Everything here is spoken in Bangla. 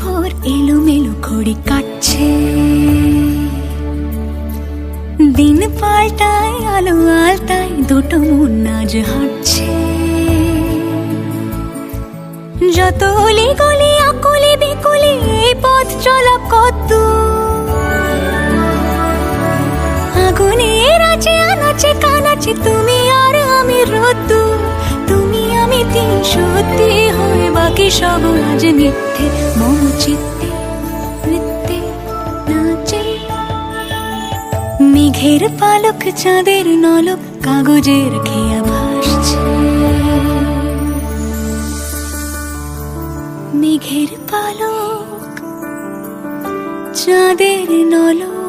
ভোর এলোমেলো ঘড়ি কাটছে, দিন পাল্টায় আলো আলতায় দুটো মন আজ হাঁটছে। যত অলি গলি আকলি বিকলি এই পথ চলা কত, আগুনের আছে আনাচে কানাচে তুমি আর আমি রোদ্দু, তুমি আমি তিন সত্যি হয়ে বাকি সব আজ মিথ্যে। মম চিত্তে নৃত্যে নাচে মেঘের পালক চাঁদের নলক কাগজের খেয়া ভাসছে। মেঘের পালক চাঁদের নলক